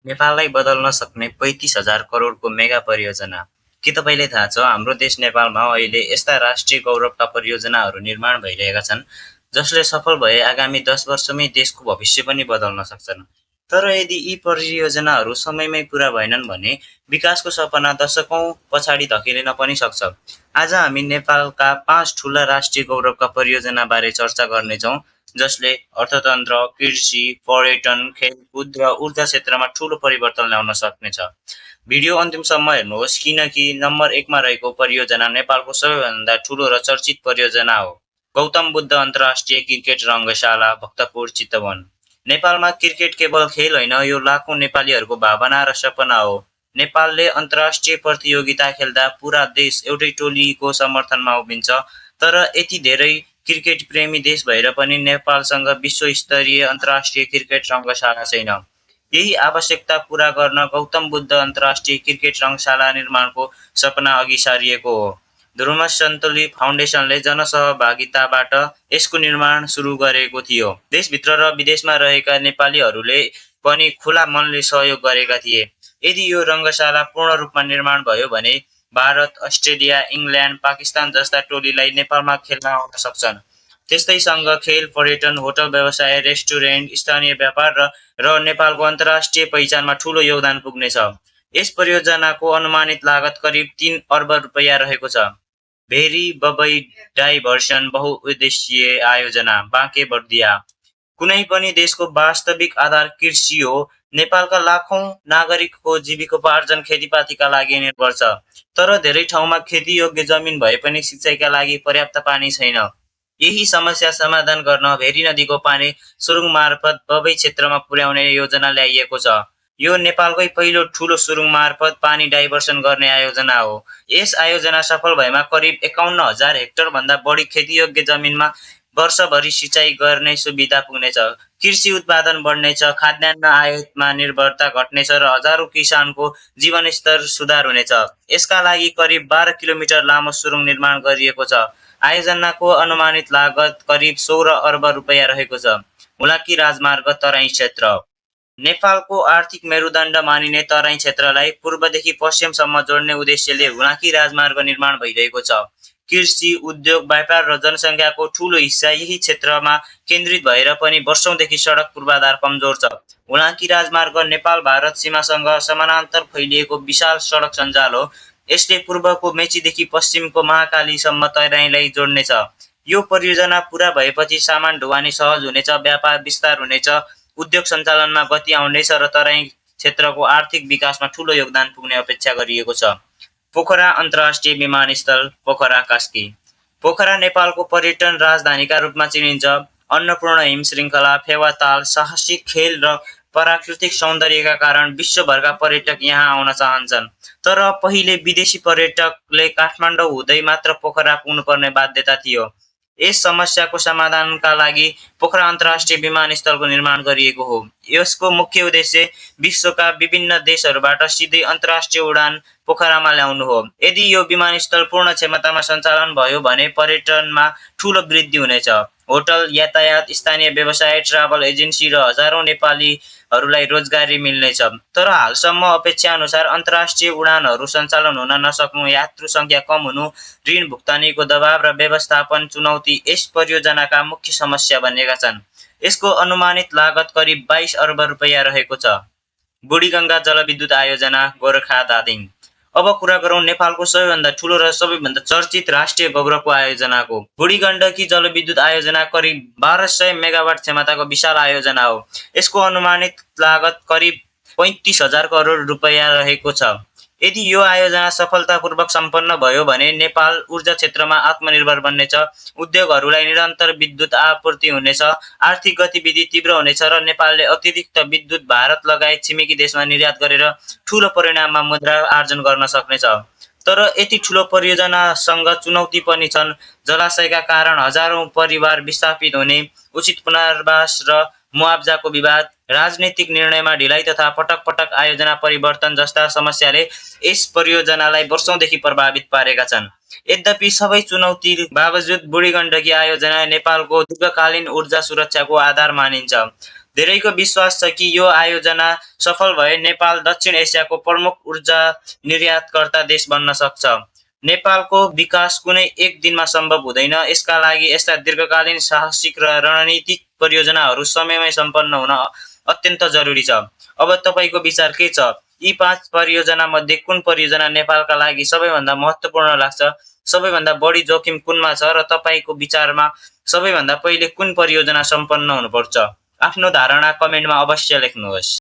नेपाललाई बदल्न सक्ने 35,000 करोडको मेगा परियोजना। के तपाईँलाई थाहा छ हाम्रो देश नेपालमा अहिले यस्ता राष्ट्रिय गौरवका परियोजनाहरू निर्माण भइरहेका छन् जसले सफल भए आगामी 10 वर्षमै देशको भविष्य पनि बदल्न सक्छन्। तर यदि यी परियोजनाहरू समयमै पुरा भएनन् भने विकासको सपना दशकौं पछाडि धकेलिन पनि सक्छ। आज हामी नेपालका 5 ठूला राष्ट्रिय गौरवका परियोजनाबारे चर्चा गर्नेछौँ जसले अर्थतन्त्र, कृषि, पर्यटन, खेलकुद र ऊर्जा क्षेत्रमा ठूलो परिवर्तन ल्याउन सक्नेछ। भिडियो अन्तिमसम्म हेर्नुहोस् किनकि नम्बर 1 मा रहेको परियोजना नेपालको सबैभन्दा ठूलो र चर्चित परियोजना हो। गौतम बुद्ध अन्तर्राष्ट्रिय क्रिकेट रङ्गशाला, भक्तपुर, चितवन। नेपालमा क्रिकेट केवल खेल होइन, यो लाखौं नेपालीहरूको भावना र सपना हो। नेपालले अन्तर्राष्ट्रिय प्रतियोगिता खेल्दा पूरा देश एउटै टोलीको समर्थनमा उभिन्छ, तर यति धेरै क्रिकेट प्रेमी देश भएर पनि नेपालसँग विश्वस्तरीय अन्तर्राष्ट्रिय क्रिकेट रङ्गशाला छैन। यही आवश्यकता पूरा गर्न गौतम बुद्ध अन्तर्राष्ट्रिय क्रिकेट रङ्गशाला निर्माणको सपना अघि सारिएको हो। ध्रुव सन्तुली फाउन्डेसनले जनसहभागिताबाट यसको निर्माण सुरु गरेको थियो। देशभित्र र विदेशमा रहेका नेपालीहरूले पनि खुला मनले सहयोग गरेका थिए। यदि यो रङ्गशाला पूर्ण रूपमा निर्माण भयो भने भारत, अस्ट्रेलिया, इङ्ल्यान्ड, पाकिस्तान जस्ता टोलीलाई नेपालमा खेल्न आउन सक्छन्। त्यस्तैसँग खेल, पर्यटन, होटल व्यवसाय, रेस्टुरेन्ट, स्थानीय व्यापार र नेपालको अन्तर्राष्ट्रिय पहिचानमा ठूलो योगदान पुग्नेछ। यस परियोजनाको अनुमानित लागत करिब 3 अर्ब रुपैयाँ रहेको छ। भेरी बबई डाइभर्सन बहुउद्देश्यीय आयोजना, बाँके बर्दिया। कुनै पनि देशको वास्तविक आधार कृषि हो। नेपालका लाखौं नागरिकको जीविकोपार्जन खेतीपातीका लागि निर्भर छ, तर धेरै ठाउँमा खेतीयोग्य जमिन भए पनि सिँचाइका लागि पर्याप्त पानी छैन। यही समस्या समाधान गर्न भेरी नदीको पानी सुरुङ मार्फत बबई क्षेत्रमा पुर्याउने योजना ल्याइएको छ। यो नेपालकै पहिलो ठूलो सुरुङ मार्फत पानी डाइभर्सन गर्ने आयोजना हो। यस आयोजना सफल भएमा करिब 51,000 हेक्टर भन्दा बढी खेतीयोग्य जमिनमा वर्षभरि सिँचाइ गर्ने सुविधा पुग्नेछ। कृषि उत्पादन बढ्नेछ, खाद्यान्न आयातमा निर्भरता घट्नेछ र हजारौं किसानको जीवनस्तर सुधार हुनेछ। यसका लागि करिब 12 किलोमिटर लामो सुरुङ निर्माण गरिएको छ। आयोजनाको अनुमानित लागत करिब 16 अर्ब रुपैयाँ रहेको छ। हुलाकी राजमार्ग तराई क्षेत्र। नेपालको आर्थिक मेरुदण्ड मानिने तराई क्षेत्रलाई पूर्वदेखि पश्चिमसम्म जोड्ने उद्देश्यले हुलाकी राजमार्ग निर्माण भइरहेको छ। कृषि, उद्योग, व्यापार र जनसङ्ख्याको ठूलो हिस्सा यही क्षेत्रमा केन्द्रित भएर पनि वर्षौंदेखि सडक पूर्वाधार कमजोर छ। हुलाकी राजमार्ग नेपाल-भारत सीमासँग समानान्तर फैलिएको विशाल सडक सञ्जाल हो। यसले पूर्वको मेचीदेखि पश्चिमको महाकालीसम्म तराईलाई जोड्नेछ। यो परियोजना पूरा भएपछि सामान ढुवानी सहज हुनेछ, व्यापार विस्तार हुनेछ, उद्योग सञ्चालनमा गति आउनेछ र तराई क्षेत्रको आर्थिक विकासमा ठूलो योगदान पुग्ने अपेक्षा गरिएको छ। पोखरा अन्तर्राष्ट्रिय विमानस्थल, पोखरा कास्की। पोखरा नेपालको पर्यटन राजधानीका रूपमा चिनिन्छ। अन्नपूर्ण हिम श्रृङ्खला, फेवाताल, साहसिक खेल र प्राकृतिक सौन्दर्यका कारण विश्वभरका पर्यटक यहाँ आउन चाहन्छन्। तर पहिले विदेशी पर्यटकले काठमाडौँ हुँदै मात्र पोखरा पुग्नुपर्ने बाध्यता थियो। यस समस्याको समाधानका लागि पोखरा अन्तर्राष्ट्रिय विमानस्थलको निर्माण गरिएको हो। यसको मुख्य उद्देश्य विश्वका विभिन्न देशहरूबाट सिधै अन्तर्राष्ट्रिय उडान पोखरामा ल्याउनु हो। यदि यो विमानस्थल पूर्ण क्षमतामा सञ्चालन भयो भने पर्यटनमा ठूलो वृद्धि हुनेछ। होटल, यातायात, स्थानीय व्यवसाय, ट्राभल एजेन्सी र हजारौं नेपालीहरूलाई रोजगारी मिल्नेछ। तर हालसम्म अपेक्षा अनुसार अन्तर्राष्ट्रिय उडानहरू सञ्चालन हुन नसक्नु, यात्रु सङ्ख्या कम हुनु, ऋण भुक्तानीको दबाव र व्यवस्थापन चुनौती यस परियोजनाका मुख्य समस्या बनेका छन्। यसको अनुमानित लागत करिब 22 अर्ब रुपैयाँ रहेको छ। बुढीगङ्गा जलविद्युत आयोजना, गोरखाधादिङ। अब कुरा गरौँ नेपालको सबैभन्दा ठूलो र सबैभन्दा चर्चित राष्ट्रिय गौरवको आयोजनाको। बुढीगण्डकी जलविद्युत आयोजना करिब 1200 मेगावाट क्षमताको विशाल आयोजना हो। यसको अनुमानित लागत करिब 35,000 करोड रुपैयाँ रहेको छ। यदि यो आयोजना सफलतापूर्वक सम्पन्न भयो भने नेपाल ऊर्जा क्षेत्रमा आत्मनिर्भर बन्नेछ, उद्योगहरूलाई निरन्तर विद्युत आपूर्ति हुनेछ, आर्थिक गतिविधि तीव्र हुनेछ र नेपालले अतिरिक्त विद्युत भारत लगायत छिमेकी देशमा निर्यात गरेर ठूलो परिमाणमा मुद्रा आर्जन गर्न सक्नेछ। तर यति ठूलो परियोजनासँग चुनौती पनि छन्। जलाशयका कारण हजारौं परिवार विस्थापित हुने, उचित पुनर्वास र मुआब्जाको विवाद, राजनीतिक निर्णयमा ढिलाइ तथा पटक पटक आयोजना परिवर्तन जस्ता समस्याले यस परियोजनालाई वर्षौंदेखि प्रभावित पारेका छन्। यद्यपि सबै चुनौती बावजुद बुढीगण्डकी आयोजना नेपालको दीर्घकालीन ऊर्जा सुरक्षाको आधार मानिन्छ। धेरैको विश्वास छ कि यो आयोजना सफल भए नेपाल दक्षिण एसियाको प्रमुख ऊर्जा निर्यातकर्ता देश बन्न सक्छ। नेपालको विकास कुनै एक दिनमा सम्भव हुँदैन। यसका लागि यस्ता दीर्घकालीन, साहसिक र रणनीतिक परियोजनाहरू समयमै सम्पन्न हुन अत्यन्त जरुरी छ। अब तपाईको विचार के छ? यी 5 परियोजनामध्ये कुन परियोजना नेपालका लागि सबैभन्दा महत्त्वपूर्ण लाग्छ? सबैभन्दा बढी जोखिम कुनमा छ र तपाईको विचारमा सबैभन्दा पहिले कुन परियोजना सम्पन्न हुनुपर्छ? आफ्नो धारणा कमेन्टमा अवश्य लेख्नुहोस्।